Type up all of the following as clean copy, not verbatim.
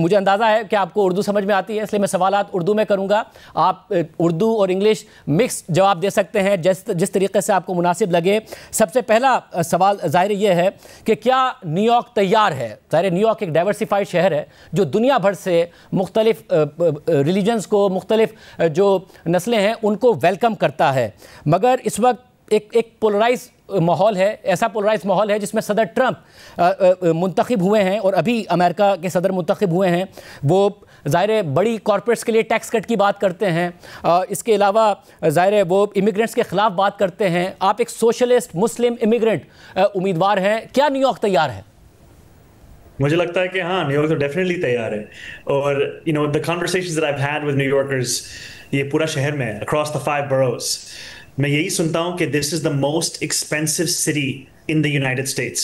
मुझे अंदाज़ा है कि आपको उर्दू समझ में आती है, इसलिए मैं सवालात उर्दू में करूंगा। आप उर्दू और इंग्लिश मिक्स जवाब दे सकते हैं जिस तरीके से आपको मुनासिब लगे। सबसे पहला सवाल ज़ाहिर ये है कि क्या न्यूयॉर्क तैयार है? ज़ाहिर न्यूयॉर्क एक डाइवर्सिफाइड शहर है जो दुनिया भर से मुख्तलिफ रिलीजन्स को, मुख्तलिफ जो नस्लें हैं उनको वेलकम करता है, मगर इस वक्त एक पोलराइज माहौल है, ऐसा पोलराइज माहौल है जिसमें सदर ट्रंप मुंतखब हुए हैं और अभी अमेरिका के सदर मुंतखब हुए हैं। वो ज़ाहिर बड़ी कॉरपोरेट्स के लिए टैक्स कट की बात करते हैं, इसके अलावा ज़ाहिर वो इमिग्रेंट्स के ख़िलाफ़ बात करते हैं। आप एक सोशलिस्ट मुस्लिम इमिग्रेंट उम्मीदवार हैं, क्या न्यूयॉर्क तैयार है? मुझे लगता है कि हाँ, न्यूयॉर्क तो डेफिनेटली तैयार है। और the conversations that I have had with New Yorkers, ये पूरा शहर में अक्रॉस द 5 boroughs, मैं यही सुनता हूं कि this is the most expensive city in the United States.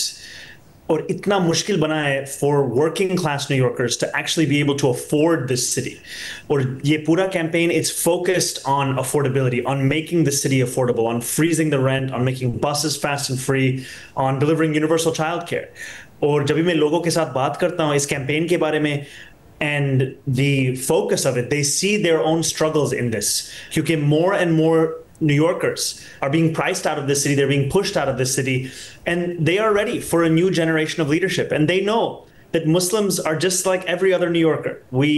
और इतना मुश्किल बना है for working class New Yorkers to actually be able to afford this city. और ये पूरा campaign it's focused on affordability, on making this city affordable, on freezing the rent, on making buses fast and free, on delivering universal child care. और जब भी मैं लोगों के साथ बात करता हूँ इस कैंपेन के बारे में, and the focus of it, they see their own struggles in this, क्योंकि more and more New Yorkers are being priced out of this city, they're being pushed out of this city, and they are ready for a new generation of leadership. And they know that Muslims are just like every other New Yorker. We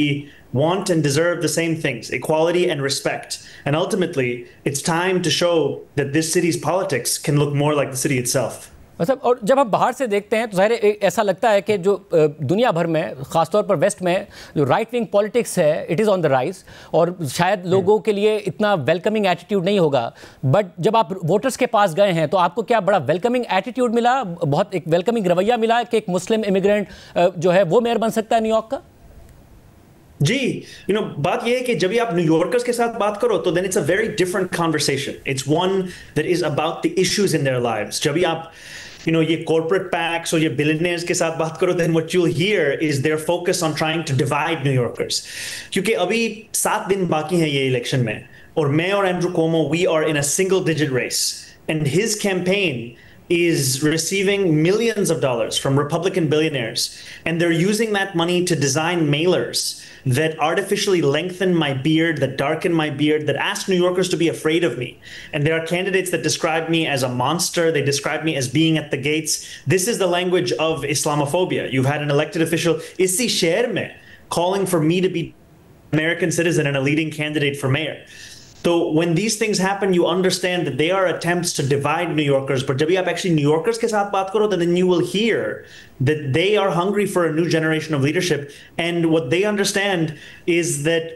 want and deserve the same things, equality and respect. And ultimately, it's time to show that this city's politics can look more like the city itself. मतलब और जब हम बाहर से देखते हैं तो ज़ाहिर ऐसा लगता है कि जो दुनिया भर में, ख़ासतौर पर वेस्ट में, जो राइट विंग पॉलिटिक्स है it is on the rise, और शायद लोगों के लिए इतना वेलकमिंग एटीट्यूड नहीं होगा। बट जब आप वोटर्स के पास गए हैं तो आपको क्या बड़ा वेलकमिंग एटीट्यूड मिला, बहुत एक वेलकमिंग रवैया मिला कि एक मुस्लिम इमिग्रेंट जो है वो मेयर बन सकता है न्यूयॉर्क का? जी, बात यह है कि जब भी आप न्यूयॉर्कर्स के साथ बात करो तो then it's a very different conversation. It's one that is about the issues in their lives. जब भी आप ये कॉर्पोरेट पैक्स और ये बिलियनियर्स के साथ बात करो, then what you'll hear is their focus on trying to divide New Yorkers. क्योंकि अभी 7 दिन बाकी हैं ये इलेक्शन में, और मैं और Andrew Como, we are in a single digit race, and his campaign is receiving millions of dollars from Republican billionaires, and they're using that money to design mailers that artificially lengthen my beard, that darken my beard, that ask New Yorkers to be afraid of me. And there are candidates that describe me as a monster. They describe me as being at the gates. This is the language of Islamophobia. You've had an elected official, Issi Sher mein, calling for me to be an American citizen and a leading candidate for mayor. So when these things happen, you understand that they are attempts to divide New Yorkers. But जब भी आप actually New Yorkers के साथ बात करो, then you will hear that they are hungry for a new generation of leadership. And what they understand is that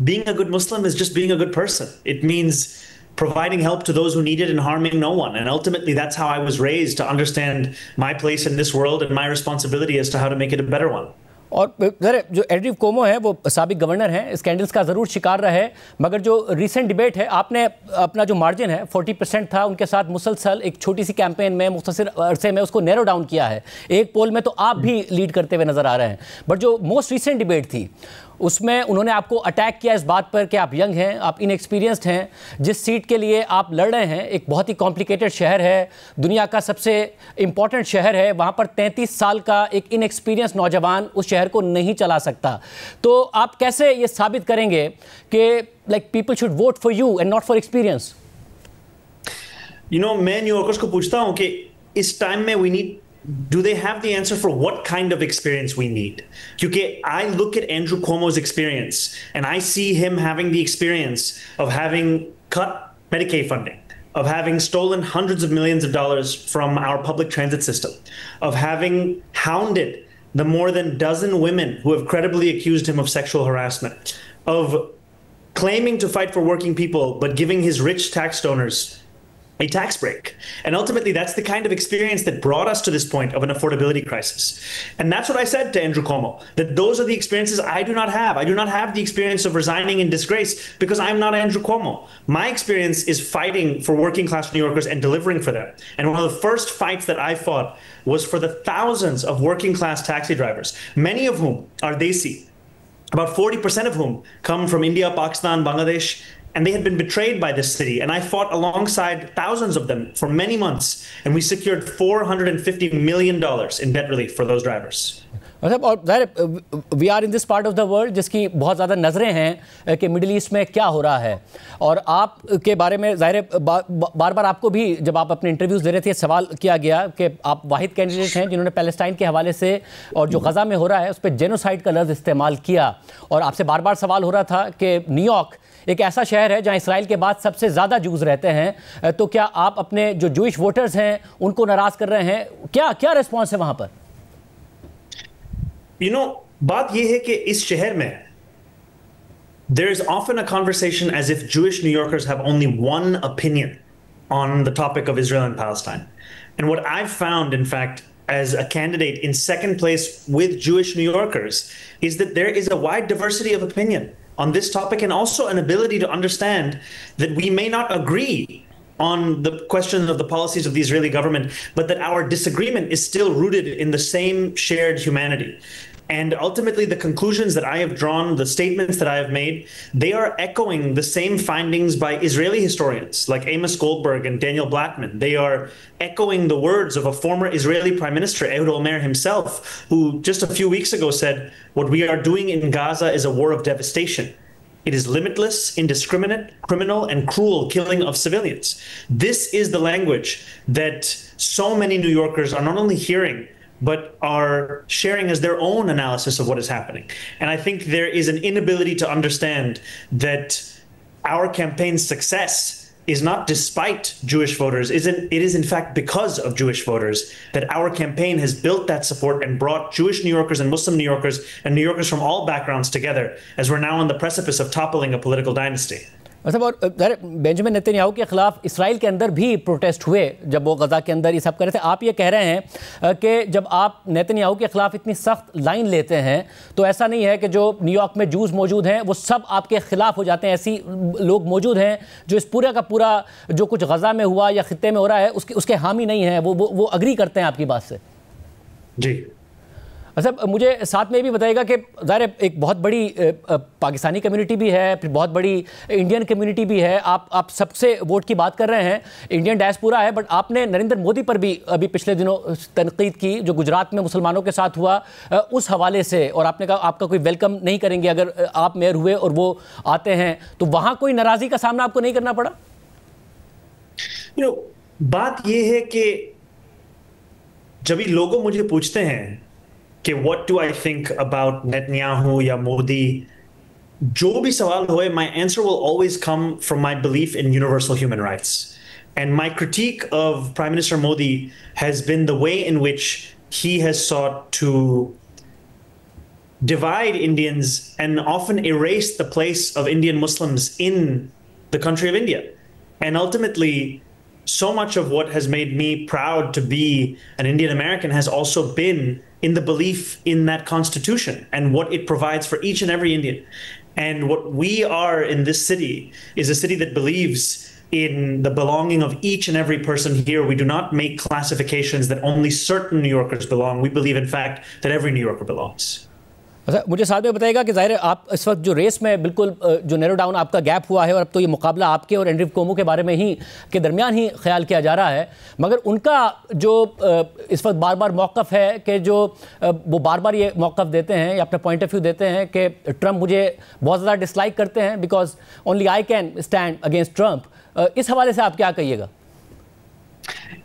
being a good Muslim is just being a good person. It means providing help to those who need it and harming no one. And ultimately, that's how I was raised, to understand my place in this world and my responsibility as to how to make it a better one. और जो Andrew कोमो है वो साबिक governor हैं, scandals का ज़रूर शिकार रहे, मगर जो रीसेंट डिबेट है, आपने अपना जो मार्जिन है 40% था, उनके साथ मुसलसल एक छोटी सी कैंपेन में मुख्तसर अरसे में उसको नैरो डाउन किया है। एक पोल में तो आप भी लीड करते हुए नज़र आ रहे हैं, बट जो मोस्ट रीसेंट डिबेट थी उसमें उन्होंने आपको अटैक किया इस बात पर कि आप यंग हैं, आप इनएक्सपीरियंस्ड हैं, जिस सीट के लिए आप लड़ रहे हैं एक बहुत ही कॉम्प्लिकेटेड शहर है, दुनिया का सबसे इम्पॉर्टेंट शहर है, वहाँ पर 33 साल का एक इनएक्सपीरियंस नौजवान उस शहर को नहीं चला सकता। तो आप कैसे ये साबित करेंगे कि like people should vote for you and not for experience? मैं न्यूयॉर्कर्स को पूछता हूँ कि इस टाइम में do they have the answer for what kind of experience we need? Because I look at Andrew Cuomo's experience and I see him having the experience of having cut Medicaid funding, of having stolen hundreds of millions of dollars from our public transit system, of having hounded the more than dozen women who have credibly accused him of sexual harassment, of claiming to fight for working people but giving his rich tax donors a tax break. And ultimately, that's the kind of experience that brought us to this point of an affordability crisis. And that's what I said to Andrew Cuomo, that those are the experiences I do not have. I do not have the experience of resigning in disgrace because I'm not Andrew Cuomo. My experience is fighting for working class New Yorkers and delivering for them. And one of the first fights that I fought was for the thousands of working class taxi drivers, many of whom are Desi, about 40% of whom come from India, Pakistan, Bangladesh, and they had been betrayed by this city. And I fought alongside thousands of them for many months, and we secured $450 million in debt relief for those drivers. मतलब और ज़ाहिर we are in this part of the world जिसकी बहुत ज़्यादा नज़रें हैं कि middle east में क्या हो रहा है, और आप के बारे में ज़ाहिर बार बार आपको भी जब आप अपने इंटरव्यूज़ दे रहे थे सवाल किया गया कि आप वाहिद कैंडिडेट हैं जिन्होंने पैलेस्टाइन के हवाले से और जो गज़ा में हो रहा है उस पर जेनोसाइड का लफ्ज़ इस्तेमाल किया, और आपसे बार बार सवाल हो रहा था कि न्यूयॉर्क एक ऐसा शहर है जहां इसराइल के बाद सबसे ज़्यादा जूस रहते हैं, तो क्या आप अपने जो जूइश वोटर्स हैं उनको नाराज़ कर रहे हैं? क्या क्या रिस्पॉन्स है वहाँ पर? बात यह है कि इस शहर में there is often a conversation as if Jewish New Yorkers have only one opinion on the topic of Israel and Palestine. And what I've found, in fact, as a candidate in second place with Jewish New Yorkers, is that there is a wide diversity of opinion on this topic, and also an ability to understand that we may not agree on the question of the policies of the Israeli government, but that our disagreement is still rooted in the same shared humanity. And ultimately, the conclusions that I have drawn, the statements that I have made, they are echoing the same findings by Israeli historians like Amos Goldberg and Daniel Blackman. They are echoing the words of a former Israeli Prime Minister, Ehud Olmert himself, who just a few weeks ago said, "What we are doing in Gaza is a war of devastation. It is limitless, indiscriminate, criminal, and cruel killing of civilians." This is the language that so many New Yorkers are not only hearing, but are sharing as their own analysis of what is happening. And I think there is an inability to understand that our campaign's success is not despite Jewish voters. It is in fact because of Jewish voters that our campaign has built that support and brought Jewish New Yorkers and Muslim New Yorkers and New Yorkers from all backgrounds together, as we're now on the precipice of toppling a political dynasty. मतलब और Benjamin Netanyahu के खिलाफ Israel के अंदर भी protest हुए जब वो गज़ा के अंदर ये सब कर रहे थे। आप ये कह रहे हैं कि जब आप नेतन्याहू के खिलाफ इतनी सख्त लाइन लेते हैं तो ऐसा नहीं है कि जो न्यूयॉर्क में जूस मौजूद हैं वो सब आपके खिलाफ हो जाते हैं, ऐसी लोग मौजूद हैं जो इस पूरा का पूरा जो कुछ गज़ा में हुआ या खित्ते में हो रहा है उसके हामी नहीं हैं, वो अग्री करते हैं आपकी बात से? जी। अच्छा, मुझे साथ में भी बताइएगा कि ज़ाहिर एक बहुत बड़ी पाकिस्तानी कम्युनिटी भी है, फिर बहुत बड़ी इंडियन कम्युनिटी भी है, आप सबसे वोट की बात कर रहे हैं, इंडियन डायस्पोरा है, बट आपने नरेंद्र मोदी पर भी अभी पिछले दिनों तनकीद की जो गुजरात में मुसलमानों के साथ हुआ उस हवाले से, और आपने कहा आपका कोई वेलकम नहीं करेंगे अगर आप मेयर हुए और वो आते हैं, तो वहाँ कोई नाराज़गी का सामना आपको नहीं करना पड़ा? बात ये है कि जब भी लोगों मुझे पूछते हैं कि what do I think about Netanyahu या मोदी, जो भी सवाल होए, my answer will always come from my belief in universal human rights. And my critique of Prime Minister Modi has been the way in which he has sought to divide Indians and often erase the place of Indian Muslims in the country of India. And ultimately, so much of what has made me proud to be an Indian American has also been in the belief in that constitution and what it provides for each and every Indian. And what we are in this city is a city that believes in the belonging of each and every person here. We do not make classifications that only certain New Yorkers belong. We believe, in fact, that every New Yorker belongs. अच्छा, मुझे साथ में बताइएगा कि ज़ाहिर है आप इस वक्त जो रेस में बिल्कुल जो नैरो डाउन आपका गैप हुआ है और अब तो ये मुकाबला आपके और एंड्रयू कोमो के बारे में ही के दरमियान ही ख्याल किया जा रहा है, मगर उनका जो इस वक्त बार बार मौक़िफ़ है कि जो वो बार बार ये मौक़िफ़ देते हैं या अपना पॉइंट ऑफ व्यू देते हैं कि ट्रंप मुझे बहुत ज़्यादा डिसलाइक करते हैं because only I can stand against Trump, इस हवाले से आप क्या कहिएगा?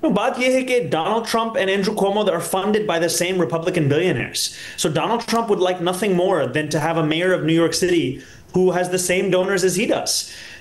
बात यह है कि Donald Trump and Andrew Cuomo are funded by the same Republican billionaires. So Donald Trump would like nothing more than to have a mayor of New York City who has the same donors as he does.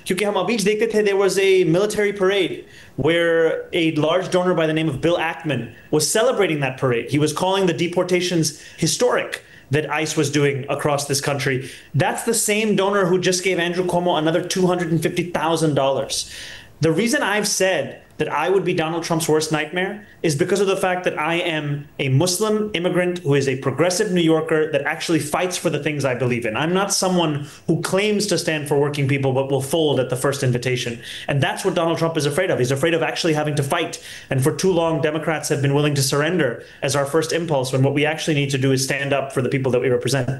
क्योंकि हम अभी देखते थे, there was a military parade where a large donor by the name of Bill Ackman was celebrating that parade. He was calling the deportations historic that ICE was doing across this country. That's the same donor who just gave Andrew Cuomo another $250,000. The reason I've said that I would be Donald Trump's worst nightmare is because of the fact that I am a Muslim immigrant who is a progressive New Yorker that actually fights for the things I believe in. I'm not someone who claims to stand for working people but will fold at the first invitation. And that's what Donald Trump is afraid of. He's afraid of actually having to fight. And for too long, Democrats have been willing to surrender as our first impulse when what we actually need to do is stand up for the people that we represent.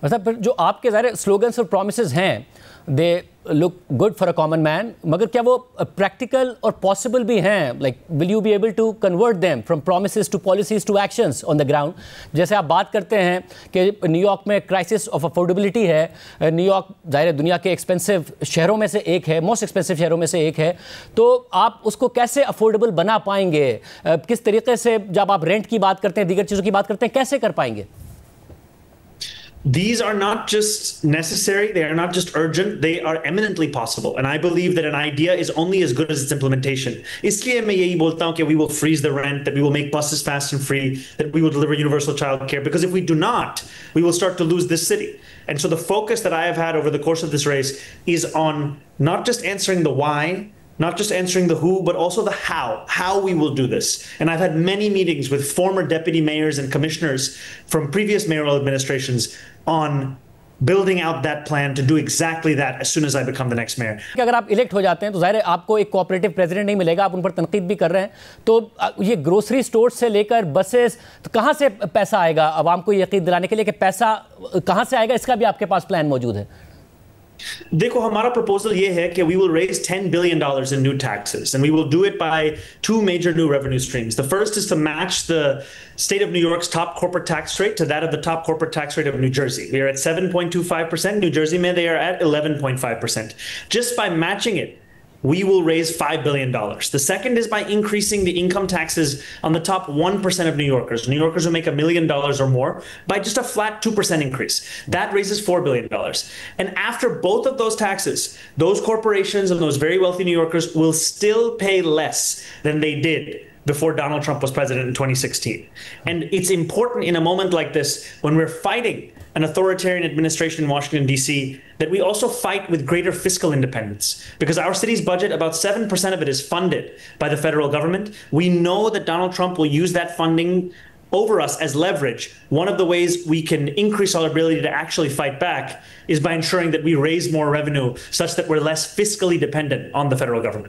मतलब जो आपके ज़ाहिर slogans और promises हैं, दे look good for a common man, मगर क्या वो practical और possible भी हैं? Like, will you be able to convert them from promises to policies to actions on the ground? जैसे आप बात करते हैं कि न्यूयॉर्क में crisis of affordability है, न्यूयॉर्क जाहिर है दुनिया के expensive शहरों में से एक है, most expensive शहरों में से एक है, तो आप उसको कैसे affordable बना पाएंगे? किस तरीके से जब आप रेंट की बात करते हैं, दीगर चीज़ों की बात करते हैं, कैसे कर पाएंगे? These are not just necessary, they are not just urgent, they are eminently possible. And I believe that an idea is only as good as its implementation. इसलिए मैं यही बोलता हूं कि we will freeze the rent, that we will make buses fast and free, that we will deliver universal child care. Because if we do not, we will start to lose this city. And so the focus that I have had over the course of this race is on not just answering the why, not just answering the who, but also the how we will do this. And I've had many meetings with former deputy mayors and commissioners from previous mayoral administrations on building out that plan to do exactly that as soon as I become the next mayor. कि अगर आप elect हो जाते हैं तो जाहिर है आपको एक कोऑपरेटिव प्रेसिडेंट नहीं मिलेगा, आप उन पर तनकीद भी कर रहे हैं, तो ये ग्रोसरी स्टोर से लेकर बसेस, तो कहाँ से पैसा आएगा आवाम को यकीन दिलाने के लिए कि पैसा कहाँ से आएगा, इसका भी आपके पास प्लान मौजूद है? देखो, हमारा प्रपोजल ये है कि we will raise $10 billion in new taxes, and we will do it by two major new revenue streams. The first is to match the state of New York's top corporate tax rate to that of the top corporate tax rate of New Jersey. We are at 7.25%. New Jersey, they are at 11.5%. Just by matching it, we will raise $5 billion. The second is by increasing the income taxes on the top 1% of New Yorkers. New Yorkers who make $1 million or more by just a flat 2% increase. That raises $4 billion. And after both of those taxes, those corporations and those very wealthy New Yorkers will still pay less than they did before Donald Trump was president in 2016. And it's important in a moment like this, when we're fighting an authoritarian administration in Washington, D.C., that we also fight with greater fiscal independence. Because our city's budget, about 7% of it is funded by the federal government. We know that Donald Trump will use that funding over us as leverage. One of the ways we can increase our ability to actually fight back is by ensuring that we raise more revenue such that we're less fiscally dependent on the federal government.